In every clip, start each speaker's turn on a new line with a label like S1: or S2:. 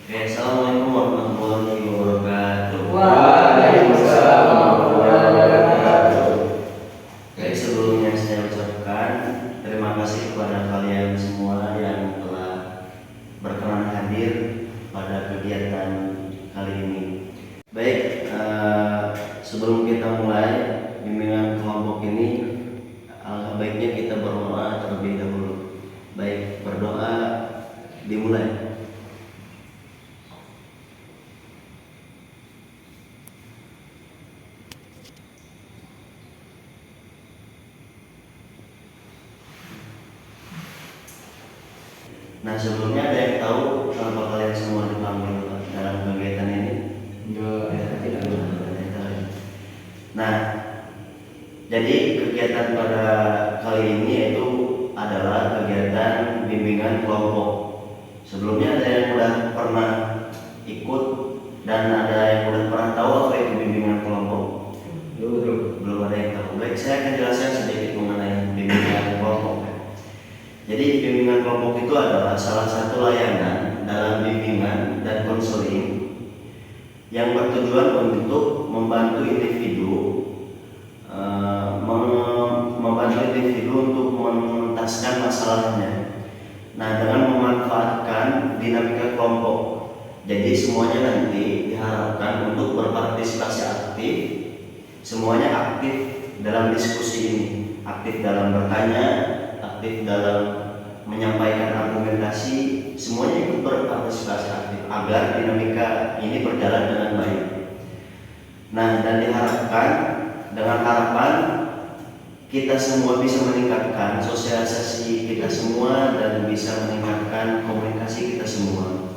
S1: Oke, assalamualaikum warahmatullahi wabarakatuh.
S2: Waalaikumsalam warahmatullahi wabarakatuh.
S1: Baik, sebelumnya saya ucapkan terima kasih kepada kalian semua yang telah berkenan hadir pada kegiatan kali ini. Baik, sebelum kita mulai bimbingan kelompok ini, alangkah baiknya kita berdoa terlebih dahulu. Baik, berdoa dimulai. Nah, sebelumnya ada yang tahu kenapa kalian semua dipanggil dalam kegiatan ini? Tidak. Nah, jadi kegiatan pada kali ini yaitu adalah kegiatan bimbingan kelompok. Sebelumnya ada yang sudah pernah ikut dan ada yang sudah pernah tahu apa itu bimbingan kelompok? Belum ada yang tahu. Baik, saya akan jelaskan sedikit mengenai bimbingan kelompok. Jadi bimbingan kelompok itu adalah salah satu layanan dalam bimbingan dan konseling yang bertujuan untuk membantu individu untuk menuntaskan masalahnya. Nah, dengan memanfaatkan dinamika kelompok. Jadi semuanya nanti diharapkan untuk berpartisipasi aktif. Semuanya aktif dalam diskusi ini, aktif dalam bertanya, aktif dalam menyampaikan argumentasi, semuanya ikut berpartisipasi aktif agar dinamika ini berjalan dengan baik. Nah, dan diharapkan dengan harapan kita semua bisa meningkatkan sosialisasi kita semua dan bisa meningkatkan komunikasi kita semua.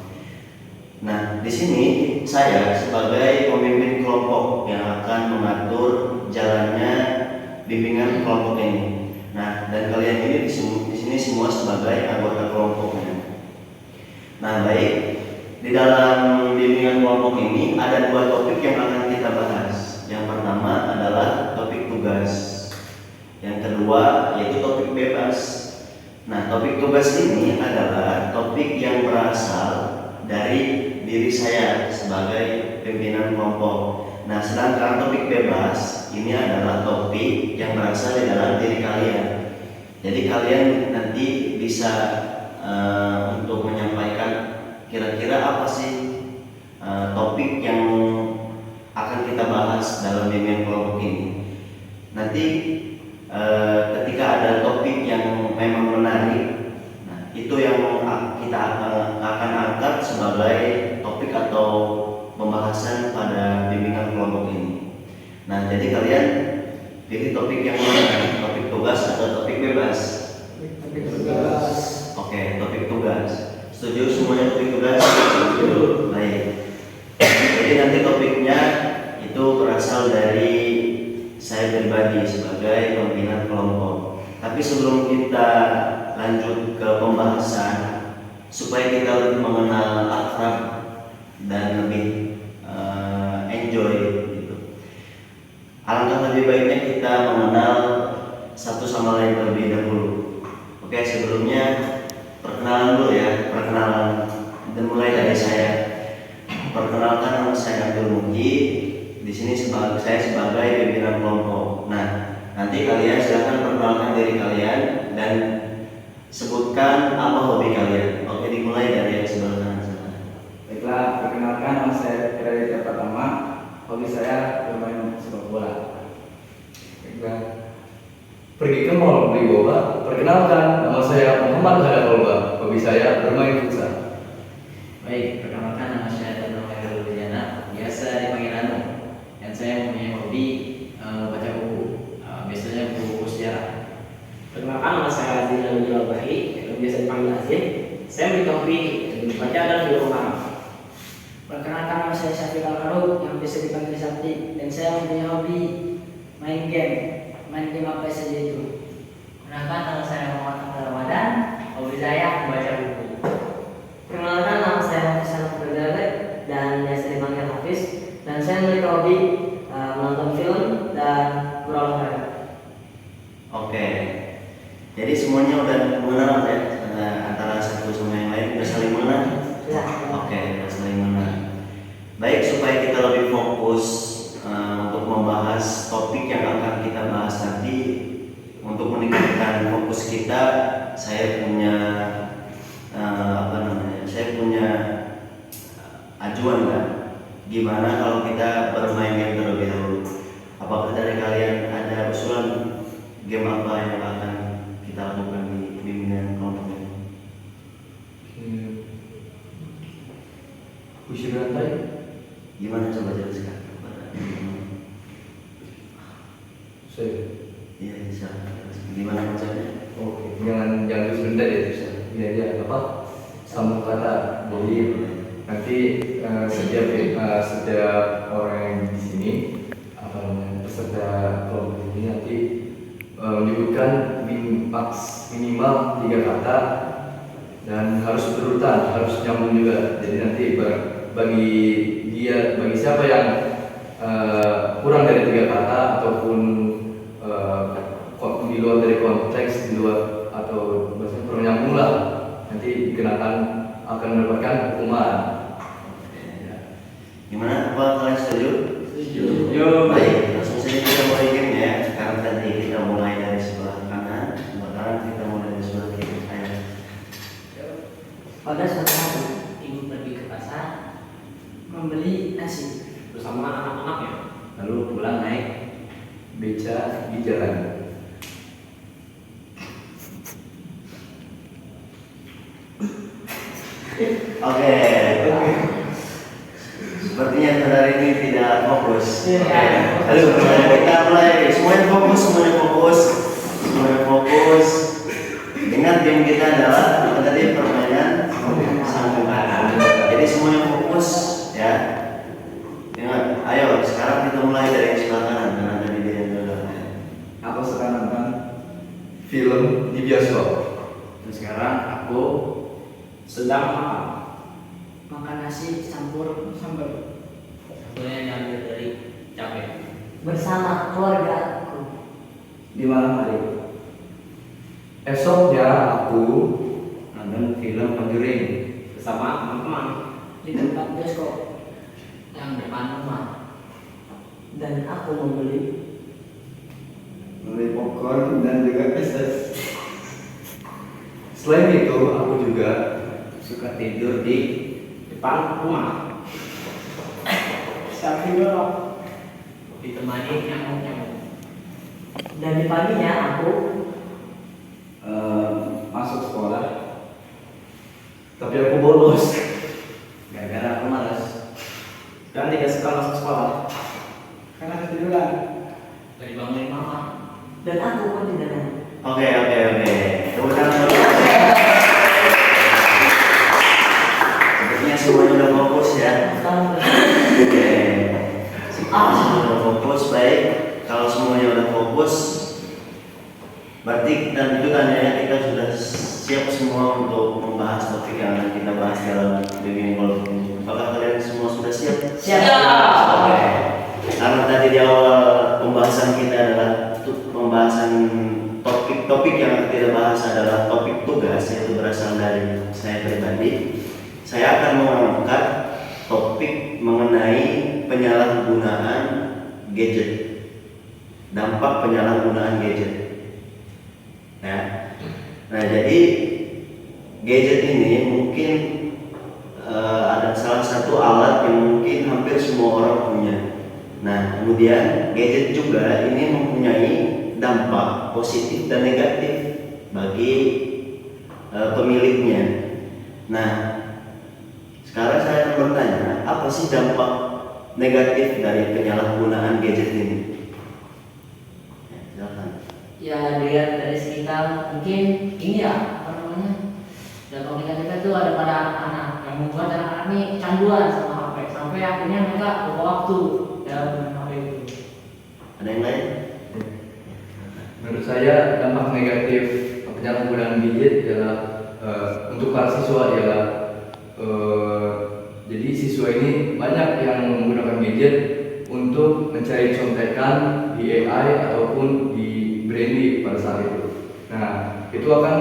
S1: Nah, di sini saya sebagai pemimpin kelompok yang akan mengatur jalannya bimbingan kelompok ini. Nah, dan kalian ini di sini semua sebagai anggota kelompoknya. Nah, baik, di dalam bimbingan kelompok ini ada dua topik yang akan kita bahas. Yang pertama adalah topik tugas. Yang kedua yaitu topik bebas. Nah, topik tugas ini adalah topik yang berasal dari diri saya sebagai pimpinan kelompok. Nah, sedangkan topik bebas ini adalah topik yang berasal di dalam diri kalian. Jadi kalian nanti bisa untuk menyampaikan kira-kira apa sih topik yang akan kita bahas dalam bimbingan kelompok ini. Nanti ketika ada topik yang memang menarik, nah itu yang kita akan angkat sebagai topik atau pembahasan pada bimbingan kelompok ini. Nah, jadi kalian pilih topik yang mana? Topik tugas atau topik bebas?
S2: Topik tugas.
S1: Oke, topik tugas. Setuju semuanya topik tugas? Setuju. Baik. Jadi nanti topiknya itu berasal dari saya pribadi sebagai pimpinan kelompok. Tapi sebelum kita lanjut ke pembahasan, supaya kita lebih mengenal akrab dan lebih enjoy gitu. Alangkah lebih baiknya kita mengenal satu sama lain terlebih dahulu. Oke, sebelumnya perkenalan dulu ya, perkenalan dan mulai dari saya. Perkenalkan, nama saya Abdul Mugi. Di sini saya sebagai pimpinan kelompok. Nah, nanti kalian silahkan perkenalkan diri kalian dan sebutkan apa hobi kalian. Oke, dimulai dari yang sebelah kanan.
S2: Baiklah, perkenalkan, nama saya Raditya Pratama. Hobi saya bermain sepak bola. Baiklah, pergi ke mall beli boba. Perkenalkan, nama saya Muhammad Hadakolba. Hobi saya bermain futsal.
S3: Baik, perkenalkan, nama saya Tadung Hairul Wijana, biasa dipanggil Anu. Dan saya mempunyai hobi baca buku, biasanya buku sejarah.
S4: Perkenalkan, nama saya Azin Al-Bahi, yang biasa dipanggil Azin. Saya memiliki hobi membaca dan film Arab.
S5: Perkenalkan, nama saya Syafiq Al-Harub yang biasa dipanggil Sakti, dan saya mempunyai hobi main game apa saja itu.
S6: Perkenalkan, nama saya Muhammad Ahmad Ramadan, hobi saya membaca buku.
S7: Perkenalkan, nama saya Hafiz Al-Ferdale dan biasa dipanggil Hafiz, dan saya memiliki hobi menonton film dan berolahraga.
S1: Oke, jadi semuanya udah mengenal ya antara satu sama yang lain, udah saling mengenal.
S7: Ya.
S1: Oke, udah saling ajuan kan, gimana kalau kita bermain game terlebih dahulu? Apakah dari kalian ada usulan game apa yang akan kita lakukan di bimbingan kelompok ini?
S2: Puisi berantai.
S1: Gimana coba jelaskan?
S2: Saya.
S1: Iya, bisa. Gimana macamnya?
S2: Oke, jangan sebentar ya terus. Ini aja apa? Sambung kata. Jadi nanti setiap orang yang di sini apa namanya peserta kelompok ini nanti menyebutkan minimal 3 kata dan harus berurutan, harus nyambung juga. Jadi nanti bagi siapa yang kurang dari 3 kata ataupun di luar dari konteks, di luar atau bahasa kurang nyambung lah, nanti dikenakan akan mendapatkan hukuman.
S1: Gimana? Apa kalian setuju?
S2: Setuju.
S1: Baik, langsung saja kita mulai game ya. Sekarang tadi kita mulai dari sebelah kanan, sekarang kita mulai dari sebelah kiri. Ayo.
S7: Pada suatu hari,
S6: Ibu pergi ke pasar.
S5: Membeli nasi.
S4: bersama anak-anaknya.
S3: Lalu pulang naik
S2: Beca di jalan.
S1: Oke. Sepertinya saudara ini tidak fokus. Oke. Lalu kita mulai. Semuanya fokus. Ingat game kita adalah apa tadi, permainan sambung kata. Jadi semuanya fokus ya. Ingat. Ayo sekarang kita mulai dari yang sebelah kanan karena tadi dia yang dulu.
S2: Aku suka nonton film di bioskop.
S3: dan sekarang aku
S4: Sedang makan.
S5: Makan nasi campur sambal.
S6: Sambelnya diambil dari cabai.
S7: bersama keluargaku.
S2: Di malam hari. Esoknya aku
S3: nonton film Conjuring.
S4: Bersama teman-teman.
S5: Di tempat bioskop.
S6: Yang depan rumah.
S7: Dan aku membeli
S2: popcorn dan juga peses. Selain itu, aku juga
S3: Suka tidur di
S4: Depan rumah.
S5: Sapi belok.
S6: Ditemani nyamuk-nyamuk.
S7: dan di paginya aku
S2: masuk sekolah. Tapi aku bolos.
S3: gara-gara aku malas.
S4: Dan tidak suka masuk sekolah.
S5: Karena ketiduran.
S6: Gak dibangunin mama.
S7: dan aku pun tidak nanya.
S1: Oke. Tepuk tangan dulu. Sepertinya semuanya udah fokus ya. Oke. Semuanya udah fokus, baik. Kalau semuanya udah fokus, berarti dan itu tandanya kita sudah siap semua untuk membahas topik yang akan kita bahas dalam bimbingan kelompok ini. Apakah kalian semua sudah siap?
S7: Siap.
S1: Oke. Karena tadi di awal pembahasan kita adalah pembahasan topik yang akan kita bahas adalah topik tugas, yaitu berasal dari saya pribadi. Saya akan mengangkat topik mengenai penyalahgunaan gadget, dampak penyalahgunaan gadget. Ya. Nah, jadi gadget ini mungkin ada salah satu alat yang mungkin hampir semua orang punya. Nah, kemudian gadget juga ini mempunyai dampak positif dan negatif bagi pemiliknya. Nah, sekarang saya akan bertanya, apa sih dampak negatif dari penyalahgunaan gadget ini? Ya, silakan.
S6: Ya dilihat dari sekitar mungkin ini ya apa namanya, dampak negatifnya itu ada pada anak-anak yang membuat anak-anak ini kecanduan sama HP sampai akhirnya mereka lupa waktu dalam bermain HP itu.
S1: Ada yang lain?
S2: Menurut saya dampak negatif penyalahgunaan gadget adalah untuk para siswa adalah jadi siswa ini banyak yang menggunakan gadget untuk mencari contekan di AI ataupun di Brandy pada saat itu. Nah, itu akan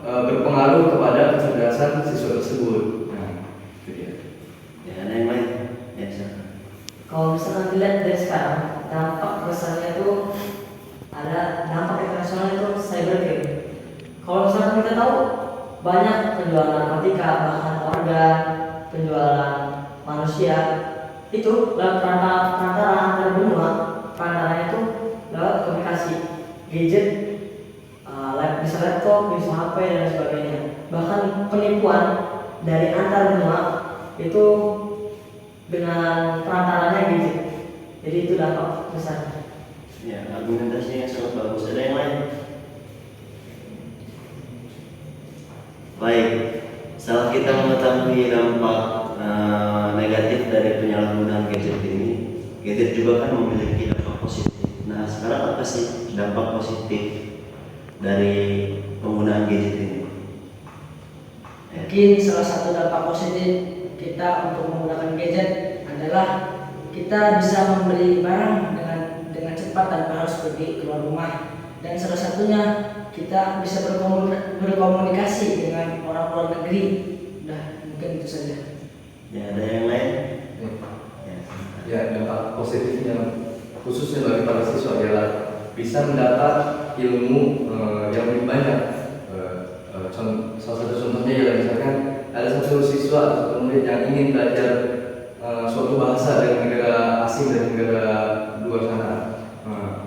S2: berpengaruh kepada kecerdasan siswa tersebut. Nah, itu dia.
S1: Ya, ada yang lain? Ya, silakan.
S7: Kalau misalkan dilihat dari sekarang, dampak besarnya itu ada dampak internasional itu cybercrime. Kalau misalkan kita tahu banyak penjualan narkotika, bahkan organ, penjualan manusia itu lewat perantara antar benua. Perantaranya itu lewat komunikasi gadget, bisa laptop, bisa HP dan sebagainya. Bahkan penipuan dari antar benua itu dengan perantaranya gadget. Jadi itu dampak besar.
S1: Ya, argumentasinya sangat bagus. Ada yang lain? Baik, setelah kita mengetahui dampak negatif dari penyalahgunaan gadget ini, gadget juga kan memiliki dampak positif. Nah, sekarang apa sih dampak positif dari penggunaan gadget ini?
S5: Mungkin salah satu dampak positif kita untuk menggunakan gadget adalah kita bisa membeli barang dengan cepat tanpa harus pergi keluar rumah, dan salah satunya kita bisa berkomunikasi dengan orang luar negeri. Udah, mungkin itu saja.
S1: Ya, ada yang lain?
S2: Ya, dampak positifnya khususnya bagi para siswa adalah bisa mendapat ilmu yang lebih banyak. Salah satu contohnya ya, misalkan ada satu siswa atau murid yang ingin belajar suatu bahasa dari negara asing, dari negara luar sana,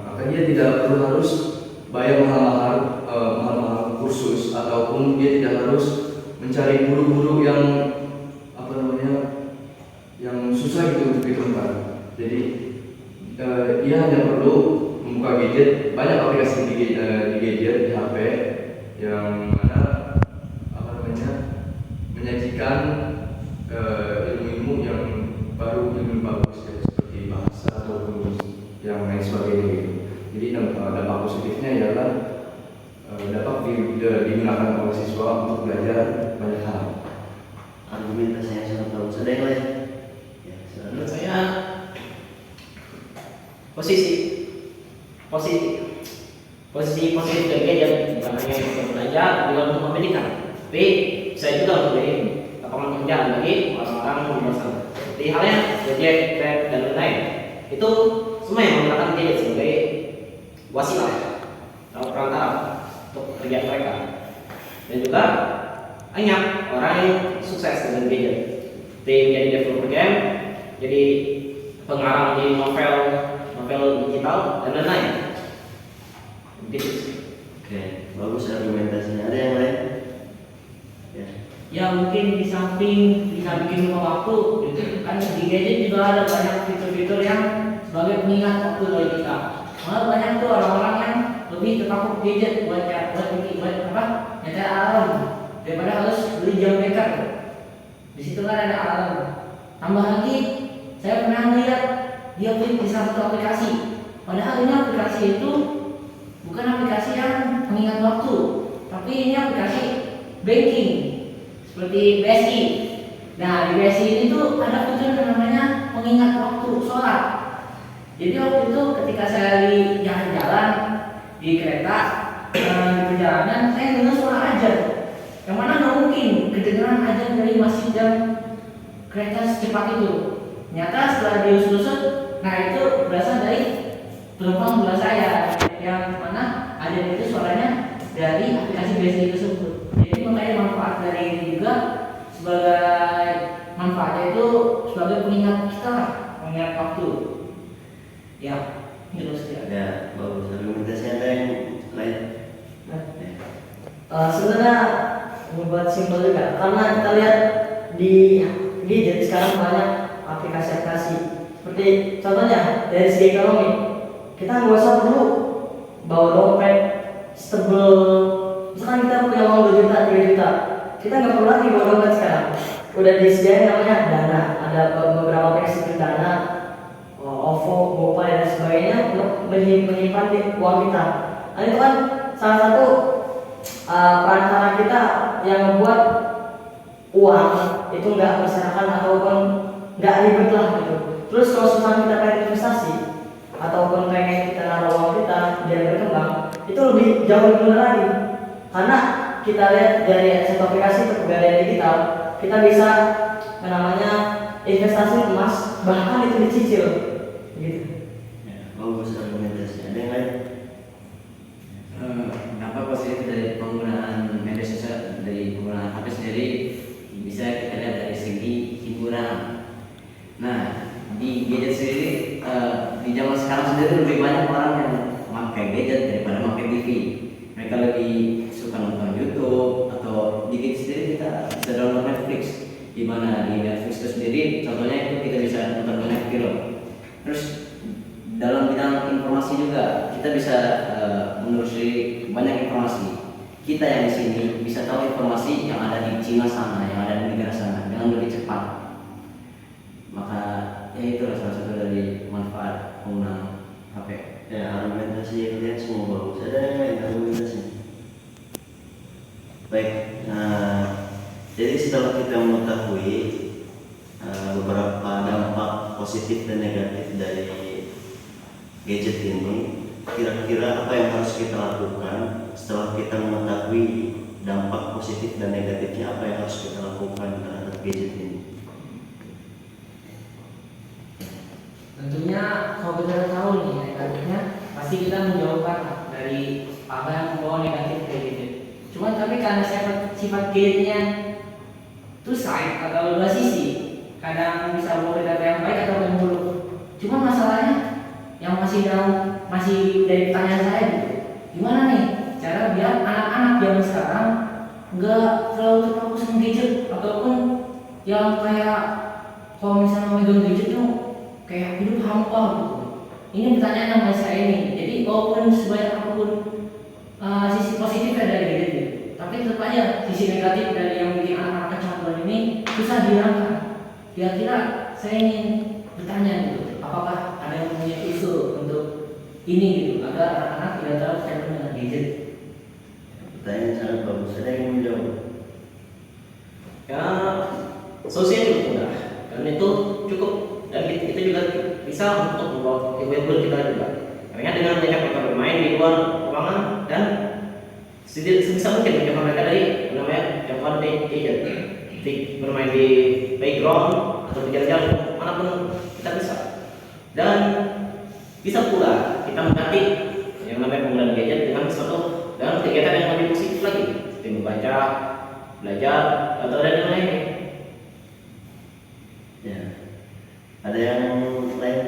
S2: maka dia tidak perlu harus bayar mahal-mahal kursus, ataupun dia tidak harus mencari guru-guru yang yang susah gitu untuk ditemukan. Jadi dia hanya perlu membuka gadget, banyak aplikasi di gadget, di HP yang mana menyajikan ilmu-ilmu yang baru, ilmu bagus ya, seperti bahasa ataupun yang lain sebagainya gitu. Jadi dampak positifnya ialah dapat digunakan oleh siswa untuk belajar banyak hal.
S1: Argumentasinya sangat bagus. Ada yang lain?
S4: Menurut saya posisi positif dari gadget bukan hanya untuk belajar, juga untuk pendidikan, tapi saya juga untuk beri lapangan pekerjaan bagi orang-orang di luar sana. Seperti halnya Gojek, Grab, dan lain-lain. Itu semua yang menggunakan gadget sebagai wasilah atau perantara untuk kerja mereka. Dan juga banyak orang yang sukses dengan gadget, seperti menjadi developer game, jadi pengarang di novel digital, dan lain-lain. Begitu sih.
S1: Oke, bagus argumentasinya. Ada yang lain?
S6: Ya mungkin di samping bisa bikin lupa waktu, kan di gadget juga ada banyak fitur-fitur yang sebagai pengingat waktu bagi kita. Malah banyak tuh orang-orang yang lebih terpaku gadget buat nyetel alarm daripada harus beli jam beker. Di situ kan ada alarm. Tambah lagi, saya pernah melihat dia klik di salah satu aplikasi. Padahal ini aplikasi itu bukan aplikasi yang mengingat waktu, tapi ini aplikasi banking seperti BSI. Nah, di BSI ini tuh ada fitur yang namanya pengingat waktu sholat. Jadi waktu itu ketika saya di jalan-jalan di kereta, di perjalanan, saya dengar suara azan. Yang mana nggak mungkin kedengaran azan dari masjid dan kereta secepat itu. Nyata setelah diusut-usut, nah itu berasal dari penumpang sebelah saya, yang mana azan itu suaranya dari aplikasi BSI tersebut. Jadi makanya manfaat dari ini juga sebagai manfaatnya itu sebagai pengingat kita, pengingat waktu. Ya, itu saja.
S1: Ya, bagus. Argumentasinya ada yang lain?
S7: Sebenarnya membuat simpel juga, karena kita lihat di gadget sekarang banyak aplikasi-aplikasi. Seperti contohnya dari segi ekonomi, kita nggak usah perlu bawa dompet setebel. Misalkan kita punya uang 2 juta, 3 juta, kita nggak perlu lagi bawa dompet sekarang. Udah disediain namanya Dana, ada beberapa aplikasi seperti Dana, OVO, GoPay dan sebagainya untuk menyimpan uang kita. Nah itu kan salah satu perantara kita yang membuat uang itu nggak berserakan ataupun nggak ribet lah gitu. Terus kalau misalnya kita pengen investasi ataupun pengen kita naruh uang kita biar berkembang, itu lebih jauh lebih mudah lagi. Karena kita lihat dari satu aplikasi Pegadaian Digital, kita bisa namanya investasi emas, bahkan itu dicicil gitu.
S1: Ya, bagus argumentasinya. Ada yang lain?
S3: Dampak positif dari penggunaan media sosial, dari penggunaan HP sendiri bisa kita lihat dari segi hiburan. di gadget sendiri di zaman sekarang sendiri lebih banyak orang yang memakai gadget daripada memakai TV. Mereka lebih suka nonton YouTube atau di gadget sendiri kita bisa download Netflix, di mana di Netflix itu sendiri contohnya itu kita bisa nonton banyak film. Terus dalam bidang informasi juga kita bisa menelusuri banyak informasi. Kita yang di sini bisa tahu informasi yang ada di Cina sana, yang ada di negara sana dengan lebih cepat. Maka ya itu salah satu dari manfaat penggunaan HP.
S1: Ya, argumentasi kalian semua bagus. Ada yang lain argumentasi? Baik, jadi setelah kita mengetahui beberapa dampak positif dan negatif dari gadget ini, kira-kira apa yang harus kita lakukan setelah kita mengetahui dampak positif dan negatifnya? Apa yang harus kita lakukan terhadap gadget ini?
S6: Tentunya kalau kita tahu nih negatifnya, pasti kita menjauhkan dari apa yang membawa negatif kayak gitu. Cuman tapi karena sifat gadgetnya itu side atau dua sisi, kadang bisa membawa data yang baik atau yang buruk. Cuma masalahnya yang masih dari pertanyaan saya gitu, gimana nih cara biar anak-anak zaman sekarang nggak terlalu terfokus sama gadget, ataupun yang kayak kalau misalnya memegang gadget tuh kayak hidup hampa gitu. Ini pertanyaan yang masih saya ini. Jadi walaupun sebanyak apapun sisi positifnya dari gadget gitu, tapi tetap aja sisi negatif dari yang bikin anak-anak kecanduan ini susah dihilangkan. Kira-kira saya ingin bertanya gitu, apakah ada yang punya isu untuk ini gitu agar anak-anak tidak terlalu kecanduan dengan gadget?
S1: Pertanyaan sangat bagus. Ada yang menjawab?
S4: Ya, solusinya cukup mudah dan itu cukup, dan kita juga bisa untuk membawa ibu-ibu kita juga. Karena dengan banyak mereka bermain di luar ruangan dan sebisa mungkin menjauhkan mereka dari namanya jangkauan gadget. Bermain di playground atau di jalan-jalan manapun kita bisa. Dan bisa pula kita mengganti yang namanya penggunaan gadget dengan sesuatu dengan kegiatan yang lebih positif lagi, seperti membaca, belajar, atau dan yang lainnya.
S1: Ya. Ada yang lain?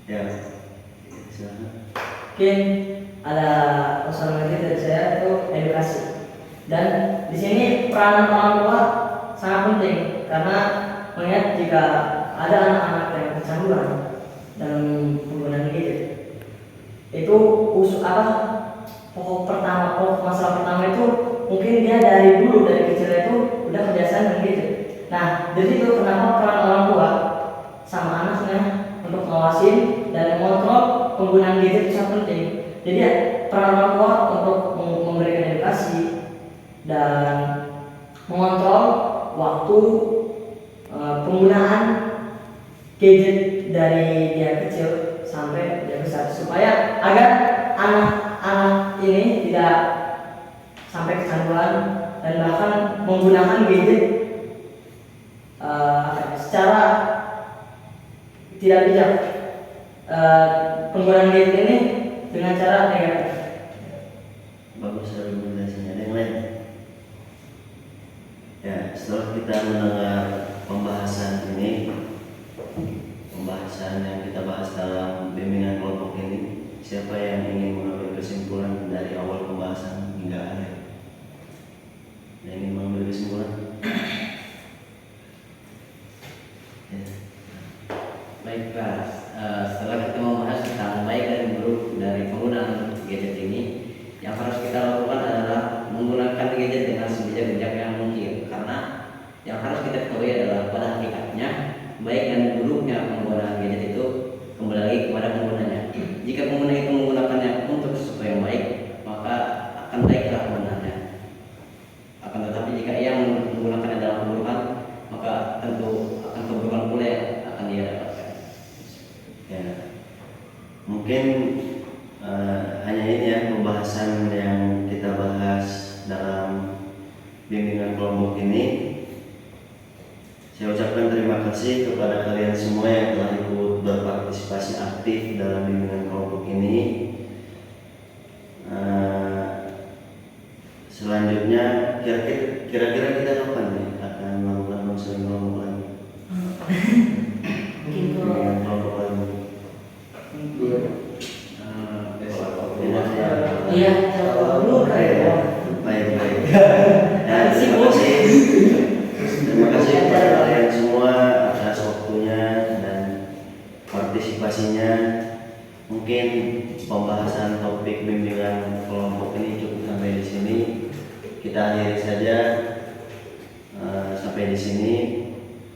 S1: Ya. Silakan.
S7: Mungkin ada usul lagi dari saya itu edukasi. Dan di sini peranan orang tua sangat penting karena melihat jika ada anak-anak yang kecanduan dalam penggunaan gadget, itu pokok masalah pertama itu mungkin dia dari dulu dari kecil itu udah kebiasaan dengan gadget. Nah dari itu kenapa peran orang tua sama anaknya untuk ngawasin dan mengontrol penggunaan gadget itu sangat penting. Jadi ya, peran orang tua untuk memberikan edukasi dan mengontrol waktu penggunaan gadget dari dia kecil sampai dia besar, supaya agar anak-anak ini tidak sampai kecanduan dan bahkan menggunakan gadget secara tidak bijak. Penggunaan gadget ini dengan cara negatif.
S1: Bagus argumentasinya. Ada yang lain? Ya, setelah kita mendengar pembahasan yang kita bahas dalam bimbingan kelompok ini, siapa yang ingin mengambil kesimpulan dari awal pembahasan hingga akhir? Yang ingin mengambil kesimpulan? Ya.
S3: Baiklah, setelah kita membahas tentang baik dan buruk dari penggunaan gadget ini, yang harus kita lakukan adalah menggunakan gadget dengan sebijak-bijaknya mungkin. Karena yang harus kita ketahui adalah pada hakikatnya baik dan buruknya penggunaan gadget itu kembali lagi kepada penggunanya. Jika pengguna itu menggunakannya untuk sesuatu yang baik, maka akan baiklah penggunaannya. Akan tetapi jika ia menggunakannya dalam keburukan, maka tentu akan keburukan pula yang akan dia dapatkan.
S1: Ya, mungkin hanya ini ya pembahasan yang kita bahas dalam bimbingan kelompok ini. Saya ucapkan terima kasih kepada kalian semua yang telah ikut berpartisipasi aktif dalam bimbingan kelompok ini. Selanjutnya kira-kira kita kapan nih akan melakukan konseling kelompok lagi?
S5: Mungkin kalau
S1: Dengan kelompok lagi.
S5: iya dulu kayak
S1: Baik. Dan terima kasih kepada kalian semua atas waktunya dan partisipasinya. Mungkin pembahasan topik bimbingan kelompok ini cukup sampai di sini. Kita akhiri saja sampai di sini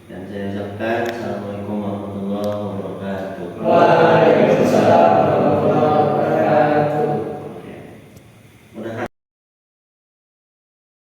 S1: dan saya ucapkan assalamualaikum warahmatullahi wabarakatuh.